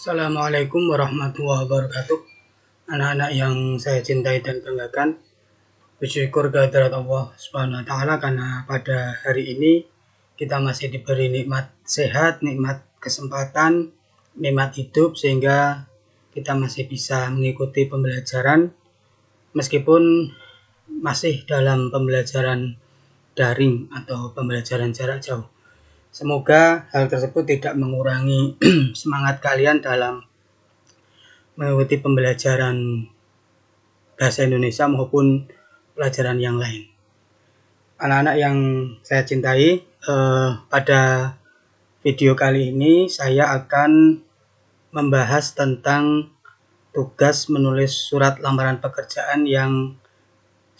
Assalamualaikum warahmatullahi wabarakatuh. Anak-anak yang saya cintai dan banggakan, bersyukur kehadirat Allah Subhanahu wa taala karena pada hari ini kita masih diberi nikmat sehat, nikmat kesempatan, nikmat hidup sehingga kita masih bisa mengikuti pembelajaran meskipun masih dalam pembelajaran daring atau pembelajaran jarak jauh. Semoga hal tersebut tidak mengurangi semangat kalian dalam mengikuti pembelajaran bahasa Indonesia maupun pelajaran yang lain. Anak-anak yang saya cintai, pada video kali ini saya akan membahas tentang tugas menulis surat lamaran pekerjaan yang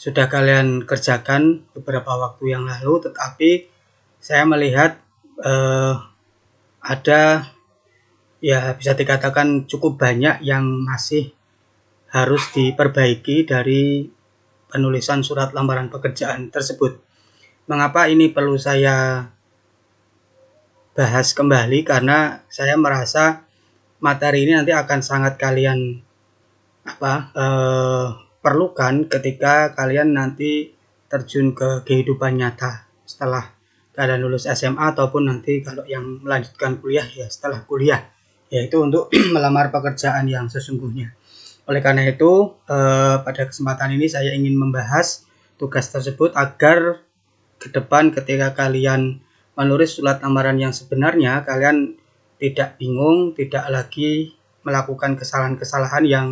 sudah kalian kerjakan beberapa waktu yang lalu, tetapi saya melihat ada ya bisa dikatakan cukup banyak yang masih harus diperbaiki dari penulisan surat lamaran pekerjaan tersebut. Mengapa ini perlu saya bahas kembali? Karena saya merasa materi ini nanti akan sangat kalian perlukan ketika kalian nanti terjun ke kehidupan nyata setelah kalian lulus SMA ataupun nanti kalau yang melanjutkan kuliah ya setelah kuliah, yaitu untuk melamar pekerjaan yang sesungguhnya. Oleh karena itu, pada kesempatan ini saya ingin membahas tugas tersebut agar ke depan ketika kalian menulis surat lamaran yang sebenarnya, kalian tidak bingung, tidak lagi melakukan kesalahan-kesalahan yang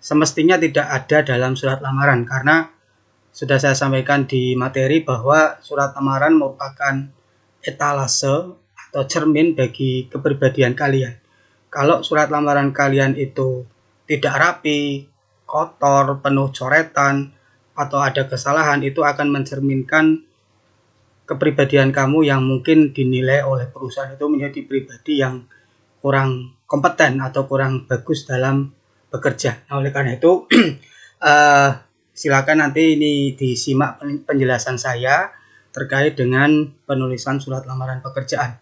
semestinya tidak ada dalam surat lamaran. Karena sudah saya sampaikan di materi bahwa surat lamaran merupakan etalase atau cermin bagi kepribadian kalian. Kalau surat lamaran kalian itu tidak rapi, kotor, penuh coretan, atau ada kesalahan, itu akan mencerminkan kepribadian kamu yang mungkin dinilai oleh perusahaan itu menjadi pribadi yang kurang kompeten atau kurang bagus dalam bekerja. Nah, oleh karena itu, silakan nanti ini disimak penjelasan saya terkait dengan penulisan surat lamaran pekerjaan.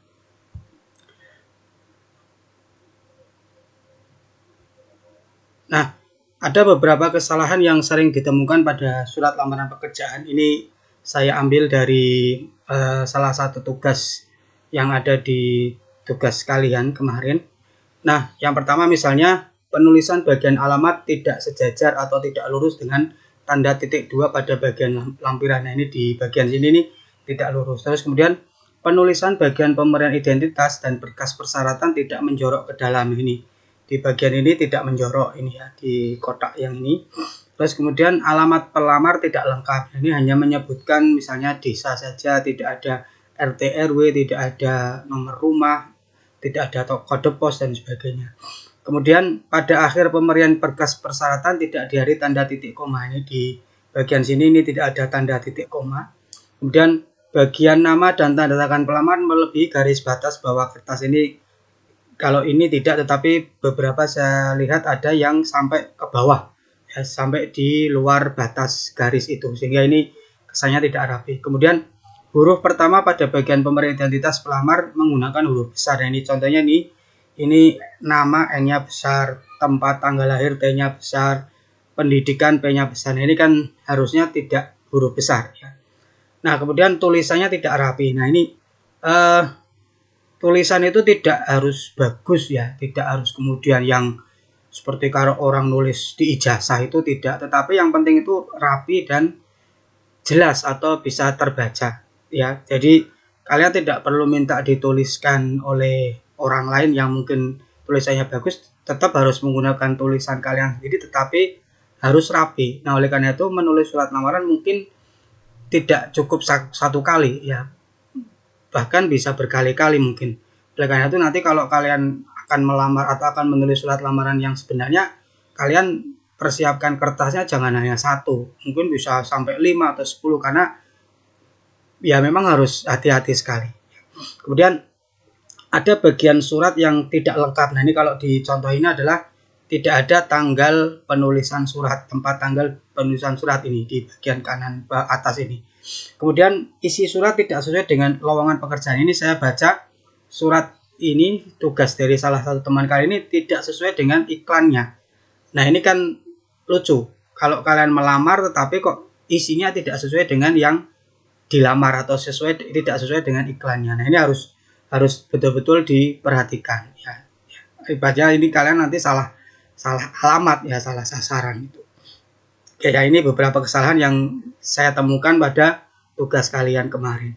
Nah, ada beberapa kesalahan yang sering ditemukan pada surat lamaran pekerjaan. Ini saya ambil dari salah satu tugas yang ada di tugas kalian kemarin. Nah, yang pertama misalnya penulisan bagian alamat tidak sejajar atau tidak lurus dengan tanda titik 2 pada bagian lampiran. Nah, ini di bagian sini nih tidak lurus. Terus kemudian penulisan bagian pemberian identitas dan berkas persyaratan tidak menjorok ke dalam. Ini di bagian ini tidak menjorok ini ya, di kotak yang ini. Terus kemudian alamat pelamar tidak lengkap. Ini hanya menyebutkan misalnya desa saja, tidak ada RT RW, tidak ada nomor rumah, tidak ada kode pos dan sebagainya. Kemudian pada akhir pemberian berkas persyaratan tidak diari tanda titik koma. Ini di bagian sini ini tidak ada tanda titik koma. Kemudian bagian nama dan tanda tangan pelamar melebihi garis batas bawah kertas. Ini kalau ini tidak, tetapi beberapa saya lihat ada yang sampai ke bawah ya, sampai di luar batas garis itu, sehingga ini kesannya tidak rapi. Kemudian huruf pertama pada bagian pemberian identitas pelamar menggunakan huruf besar. Nah, ini contohnya ini nama N-nya besar, tempat tanggal lahir T-nya besar, pendidikan P-nya besar. Nah, ini kan harusnya tidak huruf besar ya. Nah, kemudian tulisannya tidak rapi. Nah, ini tulisan itu tidak harus bagus ya, tidak harus kemudian yang seperti kalau orang nulis di ijazah itu tidak, tetapi yang penting itu rapi dan jelas atau bisa terbaca ya. Jadi kalian tidak perlu minta dituliskan oleh orang lain yang mungkin tulisannya bagus, tetap harus menggunakan tulisan kalian sendiri tetapi harus rapi. Nah, oleh karena itu menulis surat lamaran mungkin tidak cukup satu kali ya, bahkan bisa berkali-kali mungkin. Oleh karena itu nanti kalau kalian akan melamar atau akan menulis surat lamaran yang sebenarnya, kalian persiapkan kertasnya jangan hanya satu, mungkin bisa sampai 5 atau 10 karena ya memang harus hati-hati sekali. Kemudian ada bagian surat yang tidak lengkap. Nah, ini kalau di contoh ini adalah tidak ada tanggal penulisan surat, tempat tanggal penulisan surat ini di bagian kanan atas ini. Kemudian isi surat tidak sesuai dengan lowongan pekerjaan. Ini saya baca surat ini tugas dari salah satu teman kalian ini tidak sesuai dengan iklannya. Nah, ini kan lucu. Kalau kalian melamar tetapi kok isinya tidak sesuai dengan yang dilamar atau tidak sesuai dengan iklannya. Nah, ini harus betul-betul diperhatikan ya. Ibaratnya ini kalian nanti salah alamat ya, salah sasaran itu. Oke, ya ini beberapa kesalahan yang saya temukan pada tugas kalian kemarin.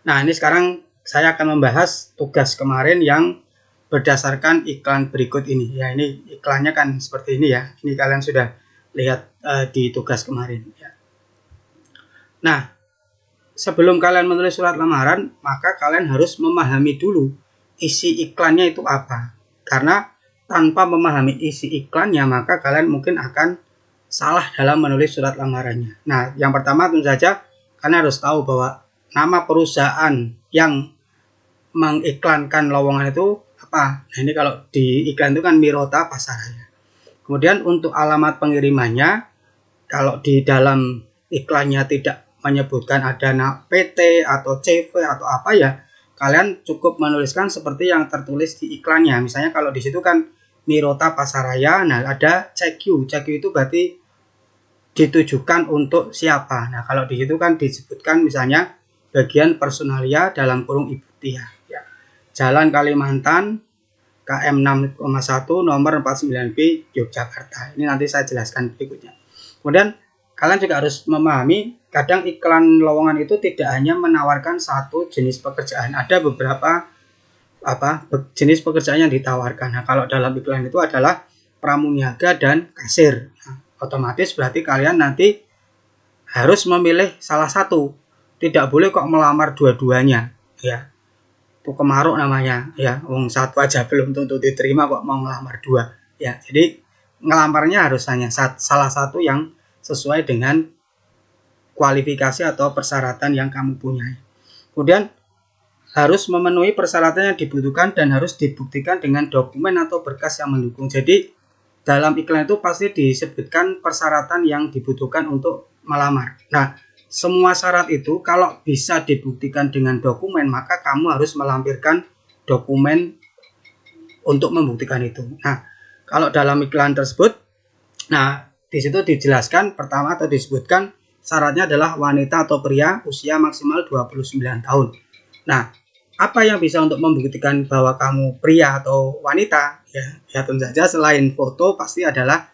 Nah, ini sekarang saya akan membahas tugas kemarin yang berdasarkan iklan berikut ini. Ya, ini iklannya kan seperti ini ya. Ini kalian sudah lihat di tugas kemarin ya. Nah, sebelum kalian menulis surat lamaran, maka kalian harus memahami dulu isi iklannya itu apa. Karena tanpa memahami isi iklannya, maka kalian mungkin akan salah dalam menulis surat lamarannya. Nah, yang pertama tentu saja kalian harus tahu bahwa nama perusahaan yang mengiklankan lowongan itu apa. Nah, ini kalau di iklan itu kan Mirota Pasaraya. Kemudian untuk alamat pengirimannya, kalau di dalam iklannya tidak menyebutkan ada PT atau CV atau apa ya, kalian cukup menuliskan seperti yang tertulis di iklannya. Misalnya kalau di situ kan Mirota Pasaraya, nah ada CQ itu berarti ditujukan untuk siapa. Nah, kalau di situ kan disebutkan misalnya bagian personalia dalam kurung Ibu Tia ya. Jalan Kalimantan KM 6,1 nomor 49B Yogyakarta. Ini nanti saya jelaskan berikutnya. Kemudian kalian juga harus memahami kadang iklan lowongan itu tidak hanya menawarkan satu jenis pekerjaan, ada beberapa jenis pekerjaan yang ditawarkan. Nah, kalau dalam iklan itu adalah pramuniaga dan kasir. Nah, otomatis berarti kalian nanti harus memilih salah satu. Tidak boleh kok melamar dua-duanya ya. Itu kemaruk namanya ya. Wong satu aja belum tentu diterima kok mau melamar dua ya. Jadi ngelamarnya harus hanya salah satu yang sesuai dengan kualifikasi atau persyaratan yang kamu punyai. Kemudian harus memenuhi persyaratan yang dibutuhkan dan harus dibuktikan dengan dokumen atau berkas yang mendukung. Jadi dalam iklan itu pasti disebutkan persyaratan yang dibutuhkan untuk melamar. Nah, semua syarat itu kalau bisa dibuktikan dengan dokumen, maka kamu harus melampirkan dokumen untuk membuktikan itu. Nah, kalau dalam iklan tersebut, nah di situ dijelaskan pertama atau disebutkan syaratnya adalah wanita atau pria usia maksimal 29 tahun. Nah, apa yang bisa untuk membuktikan bahwa kamu pria atau wanita? Ya tentu saja selain foto pasti adalah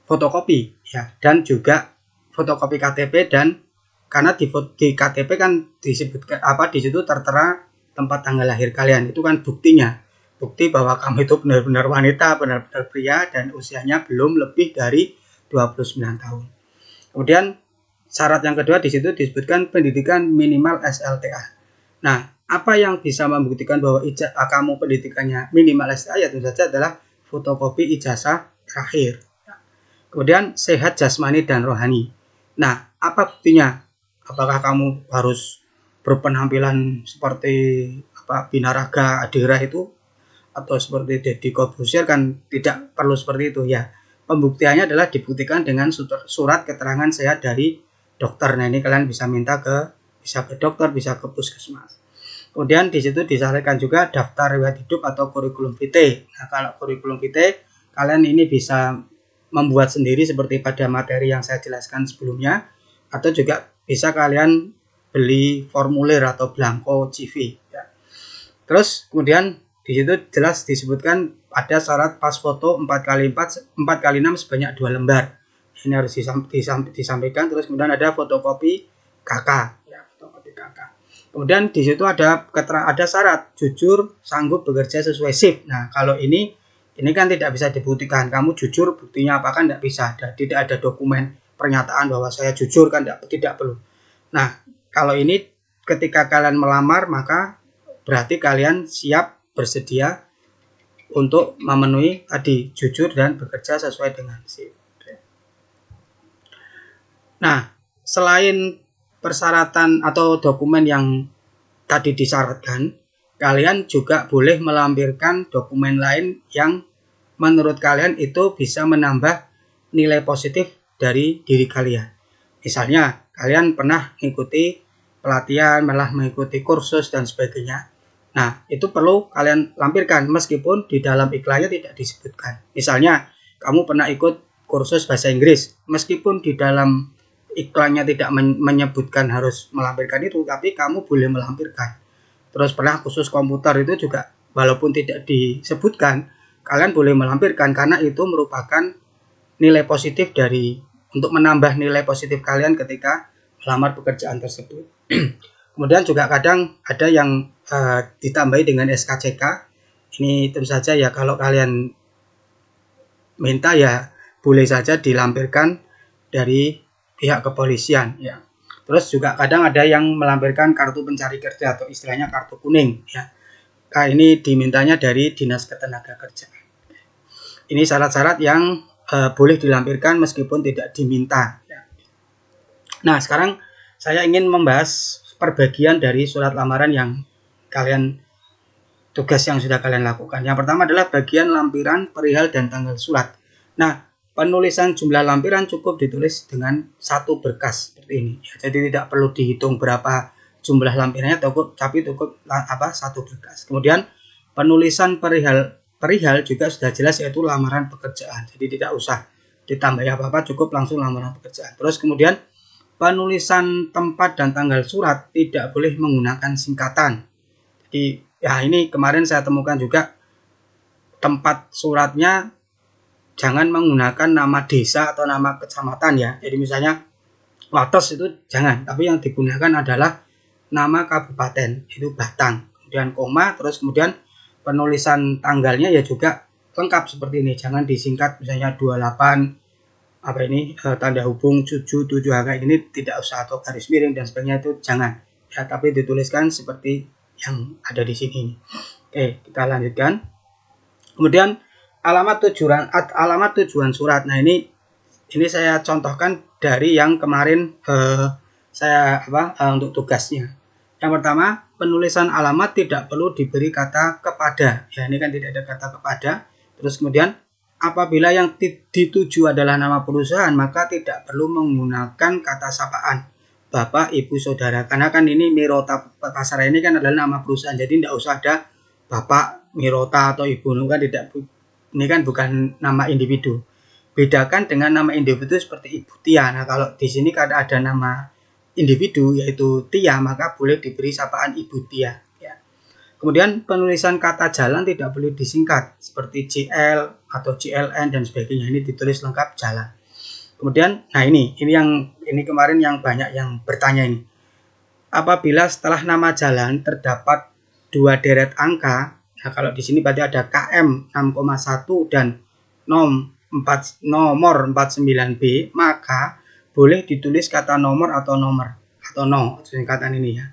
fotokopi ya, dan juga fotokopi KTP, dan karena di KTP kan disebutkan di situ tertera tempat tanggal lahir kalian, itu kan buktinya, bukti bahwa kamu itu benar-benar wanita, benar-benar pria dan usianya belum lebih dari 29 tahun. Kemudian syarat yang kedua di situ disebutkan pendidikan minimal SLTA. Nah, apa yang bisa membuktikan bahwa kamu pendidikannya minimal SLTA ya tentu saja adalah fotokopi ijazah terakhir. Kemudian sehat jasmani dan rohani. Nah, apa buktinya? Apakah kamu harus berpenampilan seperti Binaraga Adira itu atau seperti Deddy Corbuzier? Kan tidak perlu seperti itu ya. Pembuktiannya adalah dibuktikan dengan surat keterangan sehat dari dokter. Nah, ini kalian bisa minta bisa ke dokter, bisa ke puskesmas. Kemudian di situ disarankan juga daftar riwayat hidup atau kurikulum vitae. Nah, kalau kurikulum vitae kalian ini bisa membuat sendiri seperti pada materi yang saya jelaskan sebelumnya, atau juga bisa kalian beli formulir atau blanko CV ya. Terus kemudian di situ jelas disebutkan ada syarat pas foto 4x6 sebanyak 2 lembar. Ini harus disampaikan. Terus kemudian ada fotokopi KK ya, fotokopi KK. Kemudian di situ ada syarat jujur sanggup bekerja sesuai shift. Nah, kalau ini kan tidak bisa dibuktikan. Kamu jujur, buktinya apa kan tidak bisa. Tidak ada dokumen pernyataan bahwa saya jujur kan tidak perlu. Nah, kalau ini ketika kalian melamar maka berarti kalian siap bersedia untuk memenuhi tadi jujur dan bekerja sesuai dengan shift. Nah, selain persyaratan atau dokumen yang tadi disyaratkan, kalian juga boleh melampirkan dokumen lain yang menurut kalian itu bisa menambah nilai positif dari diri kalian. Misalnya, kalian pernah mengikuti pelatihan, malah mengikuti kursus dan sebagainya. Nah, itu perlu kalian lampirkan meskipun di dalam iklannya tidak disebutkan. Misalnya, kamu pernah ikut kursus bahasa Inggris, meskipun di dalam iklannya tidak menyebutkan harus melampirkan itu, tapi kamu boleh melampirkan. Terus pernah khusus komputer itu juga, walaupun tidak disebutkan, kalian boleh melampirkan karena itu merupakan nilai positif untuk menambah nilai positif kalian ketika melamar pekerjaan tersebut. Kemudian juga kadang ada yang ditambahi dengan SKCK. Ini tentu saja ya kalau kalian minta ya boleh saja dilampirkan dari pihak kepolisian ya. Terus juga kadang ada yang melampirkan kartu pencari kerja atau istilahnya kartu kuning ya. Nah, ini dimintanya dari Dinas Ketenagakerjaan. Ini syarat-syarat yang boleh dilampirkan meskipun tidak diminta ya. Nah, sekarang saya ingin membahas perbagian dari surat lamaran yang tugas yang sudah kalian lakukan. Yang pertama adalah bagian lampiran, perihal, dan tanggal surat. Nah, penulisan jumlah lampiran cukup ditulis dengan satu berkas seperti ini. Ya, jadi tidak perlu dihitung berapa jumlah lampirannya, tapi cukup satu berkas. Kemudian penulisan perihal juga sudah jelas, yaitu lamaran pekerjaan. Jadi tidak usah ditambah apa-apa, cukup langsung lamaran pekerjaan. Terus kemudian penulisan tempat dan tanggal surat tidak boleh menggunakan singkatan. Jadi ya ini kemarin saya temukan juga tempat suratnya jangan menggunakan nama desa atau nama kecamatan ya. Jadi misalnya Wates itu jangan, tapi yang digunakan adalah nama kabupaten, itu Batang. Kemudian koma, terus kemudian penulisan tanggalnya ya juga lengkap seperti ini. Jangan disingkat misalnya 28 tanda hubung 77 kayak ini tidak usah, atau garis miring dan sebagainya itu jangan ya, tapi dituliskan seperti yang ada di sini. Oke, kita lanjutkan. Kemudian alamat tujuan surat. Nah, ini saya contohkan dari yang kemarin saya untuk tugasnya. Yang pertama, penulisan alamat tidak perlu diberi kata kepada. Ya, ini kan tidak ada kata kepada. Terus kemudian apabila yang dituju adalah nama perusahaan, maka tidak perlu menggunakan kata sapaan Bapak, Ibu, Saudara. Karena kan ini Mirota Pasar ini kan adalah nama perusahaan. Jadi tidak usah ada Bapak, Mirota atau Ibu. Ini kan bukan nama individu. Bedakan dengan nama individu seperti Ibu Tia. Nah, kalau di sini kan ada nama individu yaitu Tia, maka boleh diberi sapaan Ibu Tia. Kemudian penulisan kata jalan tidak boleh disingkat seperti JL atau JLN dan sebagainya. Ini ditulis lengkap jalan. Kemudian, nah ini kemarin yang banyak yang bertanya ini. Apabila setelah nama jalan terdapat 2 deret angka, nah kalau di sini berarti ada KM 6,1 dan nomor 49B, maka boleh ditulis kata nomor atau no singkatan ini ya,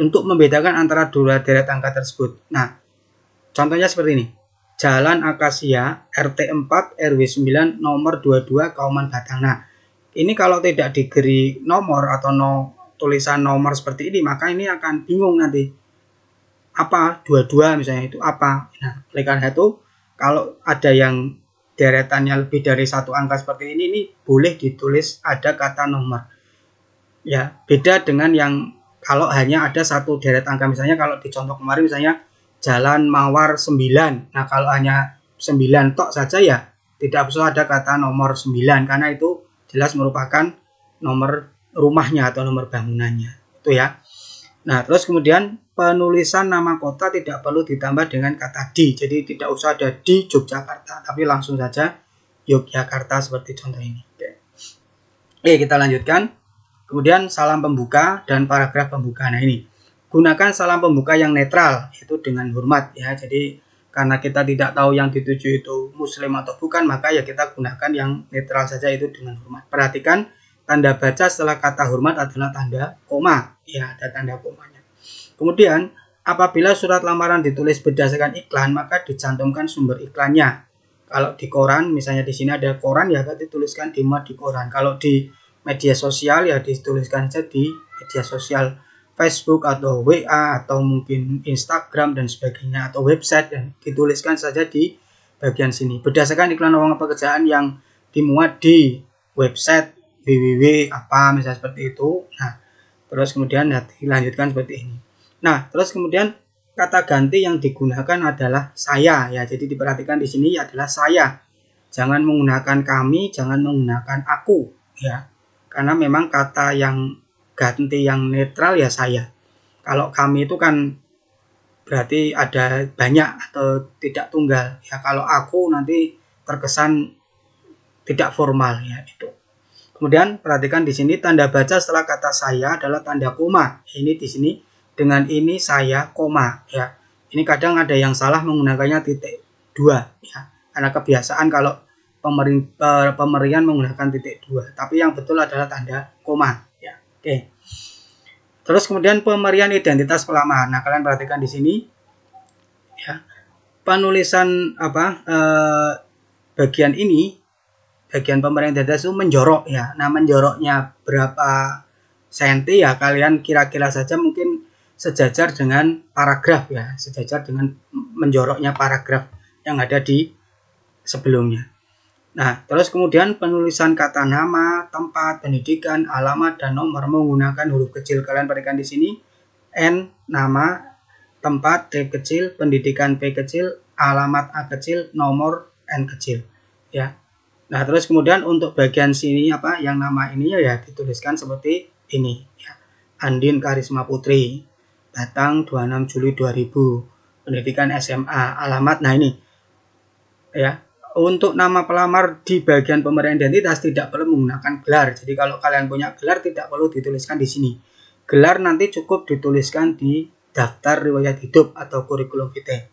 untuk membedakan antara 2 deret angka tersebut. Nah, contohnya seperti ini. Jalan Akasia, RT 4, RW 9, nomor 22, Kauman Batang. Nah, ini kalau tidak diberi nomor atau tulisan nomor seperti ini, maka ini akan bingung nanti. Apa 22 misalnya itu apa? Nah, oleh karena itu, kalau ada yang deretannya lebih dari 1 angka seperti ini boleh ditulis ada kata nomor. Ya, beda dengan yang kalau hanya ada 1 deret angka, misalnya kalau di contoh kemarin misalnya Jalan Mawar 9. Nah, kalau hanya 9 tok saja ya tidak perlu ada kata nomor 9 karena itu jelas merupakan nomor rumahnya atau nomor bangunannya. Itu ya. Nah, terus kemudian penulisan nama kota tidak perlu ditambah dengan kata di. Jadi tidak usah ada di Yogyakarta, tapi langsung saja Yogyakarta seperti contoh ini. Oke, kita lanjutkan. Kemudian salam pembuka dan paragraf pembuka. Nah, ini gunakan salam pembuka yang netral, yaitu dengan hormat ya. Jadi karena kita tidak tahu yang dituju itu muslim atau bukan, maka ya kita gunakan yang netral saja, itu dengan hormat. Perhatikan tanda baca setelah kata hormat adalah tanda koma, ya ada tanda komanya. Kemudian apabila surat lamaran ditulis berdasarkan iklan, maka dicantumkan sumber iklannya. Kalau di koran, misalnya di sini ada koran ya, berarti tuliskan dimuat di koran. Kalau di media sosial ya dituliskan saja di media sosial Facebook atau WA atau mungkin Instagram dan sebagainya, atau website, dan dituliskan saja di bagian sini berdasarkan iklan lowongan pekerjaan yang dimuat di website www apa misalnya seperti itu. Nah, terus kemudian dilanjutkan seperti ini. Nah, terus kemudian kata ganti yang digunakan adalah saya ya. Jadi diperhatikan di sini adalah saya. Jangan menggunakan kami, jangan menggunakan aku ya. Karena memang kata yang ganti yang netral ya saya. Kalau kami itu kan berarti ada banyak atau tidak tunggal ya. Kalau aku nanti terkesan tidak formal ya itu. Kemudian perhatikan di sini tanda baca setelah kata saya adalah tanda koma. Ini di sini dengan ini saya koma ya. Ini kadang ada yang salah menggunakannya titik 2 ya. Karena kebiasaan kalau pemerian menggunakan titik 2, tapi yang betul adalah tanda koma ya. Oke. Terus kemudian pemerian identitas pelamar. Nah, kalian perhatikan di sini ya. Penulisan bagian ini, bagian pemerian identitas itu menjorok ya. Nah, menjoroknya berapa senti ya, kalian kira-kira saja mungkin sejajar dengan paragraf ya, sejajar dengan menjoroknya paragraf yang ada di sebelumnya. Nah, terus kemudian penulisan kata nama, tempat, pendidikan, alamat, dan nomor menggunakan huruf kecil. Kalian perhatikan di sini, N, nama, tempat, T kecil, pendidikan, P kecil, alamat, A kecil, nomor, N kecil. Ya. Nah, terus kemudian untuk bagian sini yang nama ini ya dituliskan seperti ini. Ya. Andin Karisma Putri, Batang 26 Juli 2000, pendidikan SMA, alamat. Nah ini, ya. Untuk nama pelamar di bagian pemberian identitas tidak perlu menggunakan gelar. Jadi kalau kalian punya gelar tidak perlu dituliskan di sini. Gelar nanti cukup dituliskan di daftar riwayat hidup atau kurikulum vitae.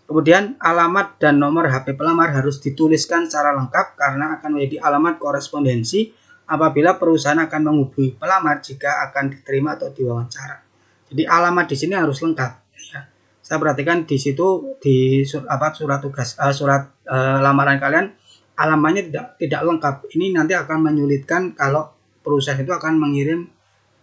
Kemudian alamat dan nomor HP pelamar harus dituliskan secara lengkap karena akan menjadi alamat korespondensi apabila perusahaan akan menghubungi pelamar jika akan diterima atau diwawancara. Jadi alamat di sini harus lengkap. Ya. Saya perhatikan di situ di surat tugas lamaran kalian alamatnya tidak lengkap. Ini nanti akan menyulitkan kalau perusahaan itu akan mengirim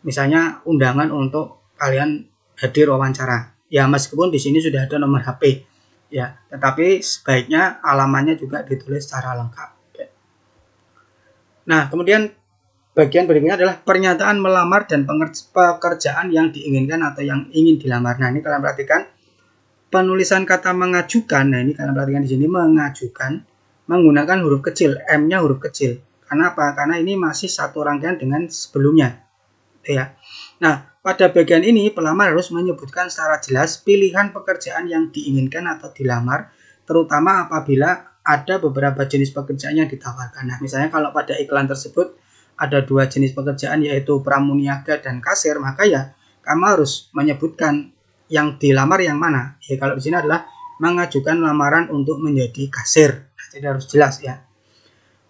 misalnya undangan untuk kalian hadir wawancara. Ya meskipun di sini sudah ada nomor HP ya, tetapi sebaiknya alamatnya juga ditulis secara lengkap. Nah, kemudian bagian berikutnya adalah pernyataan melamar dan pekerjaan yang diinginkan atau yang ingin dilamar. Nah, ini kalian perhatikan. Penulisan kata mengajukan, nah ini kalian perhatikan di sini mengajukan menggunakan huruf kecil, M-nya huruf kecil. Karena apa? Karena ini masih satu rangkaian dengan sebelumnya. Ya. Nah, pada bagian ini pelamar harus menyebutkan secara jelas pilihan pekerjaan yang diinginkan atau dilamar, terutama apabila ada beberapa jenis pekerjaan yang ditawarkan. Nah, misalnya kalau pada iklan tersebut ada 2 jenis pekerjaan yaitu pramuniaga dan kasir, maka ya kamu harus menyebutkan yang dilamar yang mana. Ya, kalau di sini adalah mengajukan lamaran untuk menjadi kasir. Jadi harus jelas ya.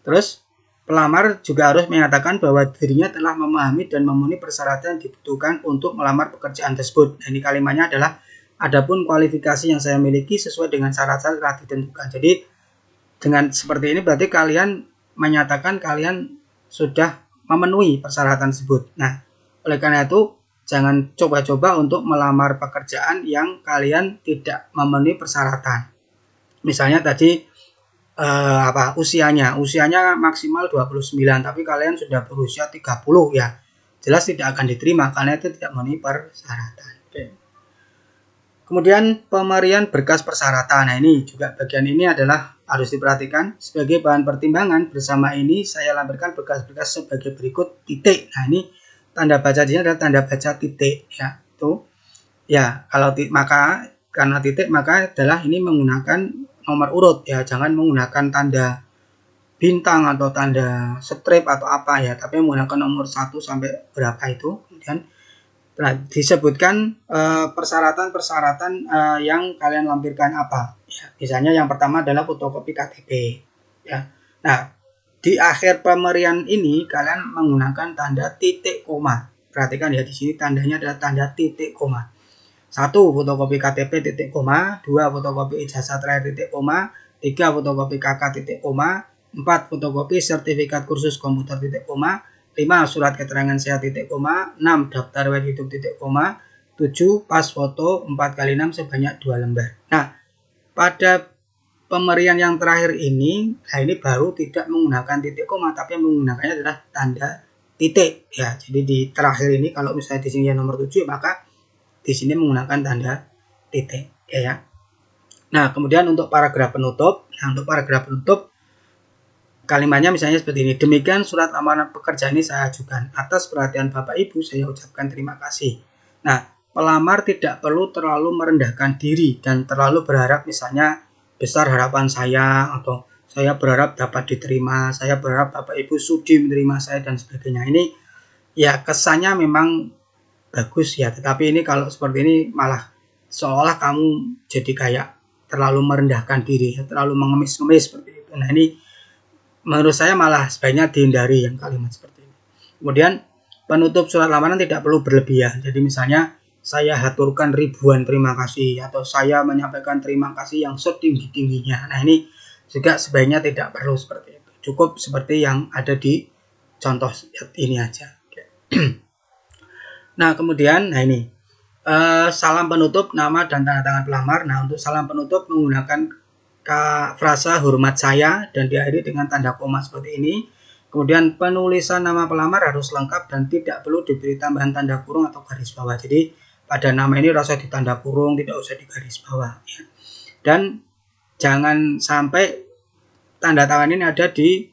Terus pelamar juga harus menyatakan bahwa dirinya telah memahami dan memenuhi persyaratan yang dibutuhkan untuk melamar pekerjaan tersebut. Nah, ini kalimatnya adalah adapun kualifikasi yang saya miliki sesuai dengan syarat-syarat telah ditentukan. Jadi dengan seperti ini berarti kalian menyatakan kalian sudah memenuhi persyaratan tersebut. Nah, oleh karena itu jangan coba-coba untuk melamar pekerjaan yang kalian tidak memenuhi persyaratan. Misalnya tadi usianya maksimal 29 tapi kalian sudah berusia 30 ya. Jelas tidak akan diterima karena itu tidak memenuhi persyaratan. Oke. Kemudian pemberian berkas persyaratan. Nah, ini juga bagian ini adalah harus diperhatikan sebagai bahan pertimbangan. Bersama ini saya lampirkan berkas-berkas sebagai berikut titik. Nah, ini tanda baca di sini adalah tanda baca titik ya. Itu ya, kalau karena titik maka adalah ini menggunakan nomor urut ya, jangan menggunakan tanda bintang atau tanda strip atau apa ya, tapi menggunakan nomor 1 sampai berapa itu. Kemudian disebutkan persyaratan-persyaratan yang kalian lampirkan apa ya. Misalnya yang pertama adalah fotokopi KTP ya. Nah, di akhir pemberian ini kalian menggunakan tanda titik koma. Perhatikan ya, di sini tandanya adalah tanda titik koma. 1 fotokopi KTP titik koma, 2 fotokopi ijazah terakhir titik koma, 3 fotokopi KK titik koma, 4 fotokopi sertifikat kursus komputer titik koma, 5 surat keterangan sehat titik koma, 6 daftar riwayat hidup titik koma, 7 pas foto 4x6 sebanyak 2 lembar. Nah, pada pemberian yang terakhir ini, nah ini baru tidak menggunakan titik koma, tapi menggunakannya adalah tanda titik ya. Jadi di terakhir ini kalau misalnya di sini nomor 7, maka di sini menggunakan tanda titik. Oke ya. Nah, kemudian untuk paragraf penutup. Nah, untuk paragraf penutup kalimatnya misalnya seperti ini. Demikian surat lamaran pekerjaan ini saya ajukan. Atas perhatian Bapak Ibu saya ucapkan terima kasih. Nah, pelamar tidak perlu terlalu merendahkan diri dan terlalu berharap misalnya besar harapan saya atau saya berharap dapat diterima, saya berharap Bapak Ibu sudi menerima saya dan sebagainya. Ini ya kesannya memang bagus ya, tetapi ini kalau seperti ini malah seolah kamu jadi kayak terlalu merendahkan diri, terlalu mengemis-ngemis seperti itu. Nah, ini menurut saya malah sebaiknya dihindari yang kalimat seperti ini. Kemudian penutup surat lamaran tidak perlu berlebihan. Jadi misalnya saya haturkan ribuan terima kasih atau saya menyampaikan terima kasih yang setinggi-tingginya. Nah, ini juga sebaiknya tidak perlu seperti itu. Cukup seperti yang ada di contoh ini aja. Nah, kemudian ini salam penutup nama dan tanda tangan pelamar. Nah, untuk salam penutup menggunakan frasa hormat saya dan diakhiri dengan tanda koma seperti ini. Kemudian penulisan nama pelamar harus lengkap dan tidak perlu diberi tambahan tanda kurung atau garis bawah. Jadi pada nama ini rasa di tanda kurung, tidak usah di garis bawah ya. Dan jangan sampai tanda tangan ini ada di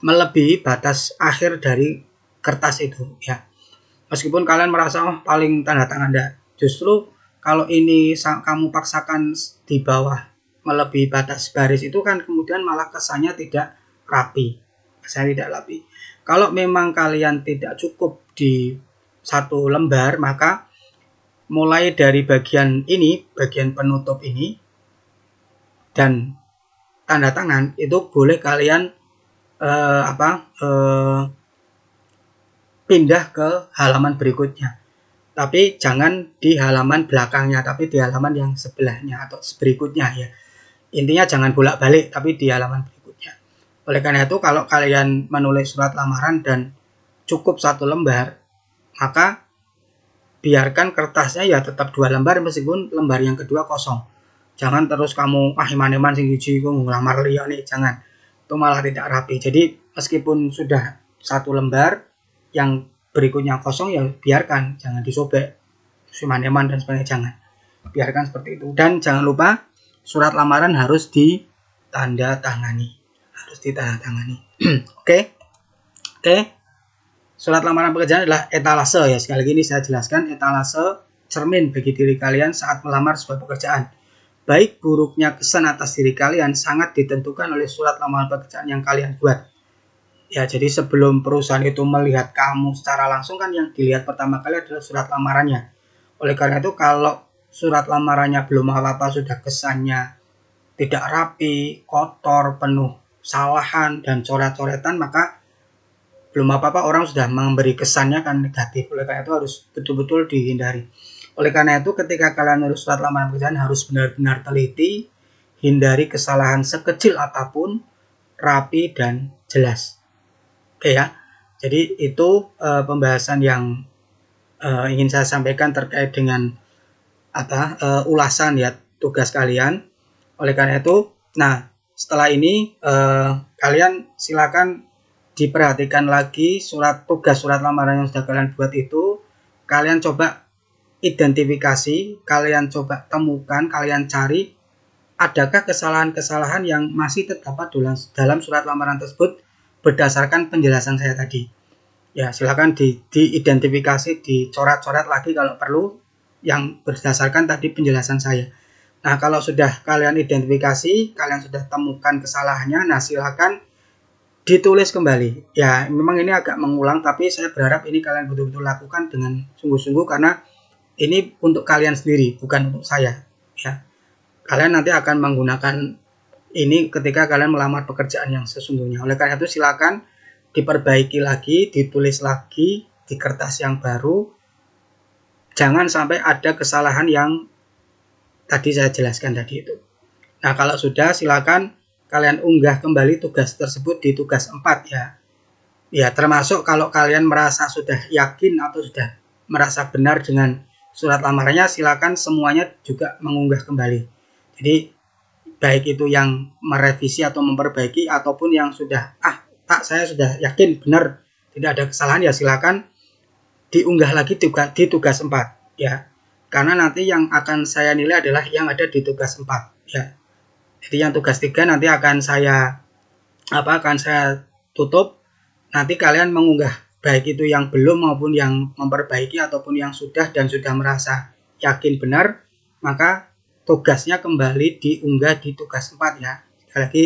melebihi batas akhir dari kertas itu ya. Meskipun kalian merasa paling tanda tangan enggak, justru kalau ini kamu paksakan di bawah melebihi batas baris itu kan kemudian malah kesannya tidak rapi. Kesannya tidak rapi. Kalau memang kalian tidak cukup di satu lembar, maka mulai dari bagian ini, bagian penutup ini dan tanda tangan itu boleh kalian pindah ke halaman berikutnya. Tapi jangan di halaman belakangnya, tapi di halaman yang sebelahnya atau berikutnya ya. Intinya jangan bolak-balik, tapi di halaman berikutnya. Oleh karena itu, kalau kalian menulis surat lamaran dan cukup satu lembar, maka biarkan kertasnya ya tetap 2 lembar meskipun lembar yang kedua kosong. Jangan terus kamu iman-iman sing siji ku nglamar liya nih, jangan. Itu malah tidak rapi. Jadi meskipun sudah satu lembar, yang berikutnya kosong ya biarkan, jangan disobek. Iman-iman dan sebagainya jangan. Biarkan seperti itu. Dan jangan lupa surat lamaran harus ditandatangani. Oke. Surat lamaran pekerjaan adalah etalase ya. Sekali lagi ini saya jelaskan, etalase cermin bagi diri kalian saat melamar sebuah pekerjaan. Baik buruknya kesan atas diri kalian sangat ditentukan oleh surat lamaran pekerjaan yang kalian buat. Ya, jadi sebelum perusahaan itu melihat kamu secara langsung kan yang dilihat pertama kali adalah surat lamarannya. Oleh karena itu kalau surat lamarannya belum apa-apa sudah kesannya tidak rapi, kotor, penuh kesalahan dan coret-coretan, maka belum apa-apa orang sudah memberi kesannya kan negatif. Oleh karena itu harus betul-betul dihindari. Oleh karena itu ketika kalian menulis surat lamaran pekerjaan harus benar-benar teliti, hindari kesalahan sekecil apapun, rapi dan jelas. Oke ya. Jadi itu pembahasan yang ingin saya sampaikan terkait dengan ulasan ya tugas kalian. Oleh karena itu, nah setelah ini kalian silakan diperhatikan lagi tugas surat lamaran yang sudah kalian buat itu. Kalian coba identifikasi, kalian coba temukan, kalian cari adakah kesalahan-kesalahan yang masih terdapat dalam surat lamaran tersebut berdasarkan penjelasan saya tadi. Ya, silakan diidentifikasi, dicoret-coret lagi kalau perlu yang berdasarkan tadi penjelasan saya. Nah, kalau sudah kalian identifikasi, kalian sudah temukan kesalahannya, nah silakan ditulis kembali. Ya, memang ini agak mengulang, tapi saya berharap ini kalian betul-betul lakukan dengan sungguh-sungguh karena ini untuk kalian sendiri, bukan untuk saya. Ya, kalian nanti akan menggunakan ini ketika kalian melamar pekerjaan yang sesungguhnya. Oleh karena itu silakan diperbaiki lagi, ditulis lagi di kertas yang baru. Jangan sampai ada kesalahan yang tadi saya jelaskan tadi itu. Nah, kalau sudah silakan kalian unggah kembali tugas tersebut di tugas 4 ya. Ya, termasuk kalau kalian merasa sudah yakin atau sudah merasa benar dengan surat lamarannya, silakan semuanya juga mengunggah kembali. Jadi baik itu yang merevisi atau memperbaiki ataupun yang sudah saya sudah yakin benar tidak ada kesalahan ya silakan diunggah lagi di tugas 4 ya. karena nanti yang akan saya nilai adalah yang ada di tugas 4 ya. Jadi yang tugas 3 nanti akan saya tutup. Nanti kalian mengunggah baik itu yang belum maupun yang memperbaiki ataupun yang sudah dan sudah merasa yakin benar, maka tugasnya kembali diunggah di tugas 4 ya. Sekali lagi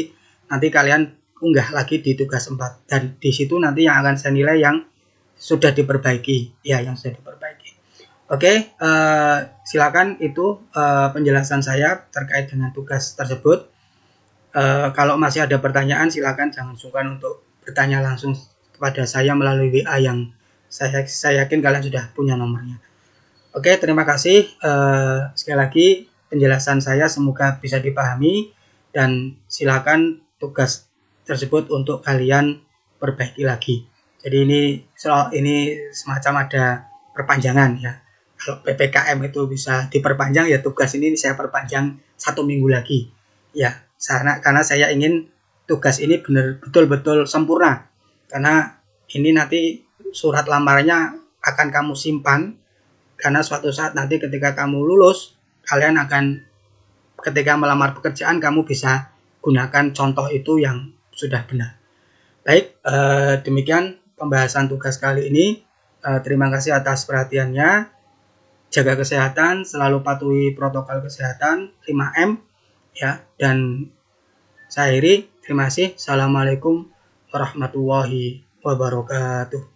nanti kalian unggah lagi di tugas 4 dan di situ nanti yang akan saya nilai yang sudah diperbaiki ya, yang sudah diperbaiki. Oke, silakan itu penjelasan saya terkait dengan tugas tersebut. Kalau masih ada pertanyaan silakan jangan sungkan untuk bertanya langsung kepada saya melalui WA yang saya yakin kalian sudah punya nomornya. Oke, terima kasih. Sekali lagi penjelasan saya semoga bisa dipahami dan silakan tugas tersebut untuk kalian perbaiki lagi. Jadi ini semacam ada perpanjangan ya. Kalau PPKM itu bisa diperpanjang ya, tugas ini saya perpanjang 1 minggu lagi ya, karena saya ingin tugas ini betul-betul sempurna, karena ini nanti surat lamarannya akan kamu simpan, karena suatu saat nanti ketika kamu lulus, kalian akan ketika melamar pekerjaan kamu bisa gunakan contoh itu yang sudah benar. Baik, demikian pembahasan tugas kali ini. Terima kasih atas perhatiannya. Jaga kesehatan, selalu patuhi protokol kesehatan 5M ya, dan saya akhiri. Terima kasih. Assalamualaikum warahmatullahi wabarakatuh.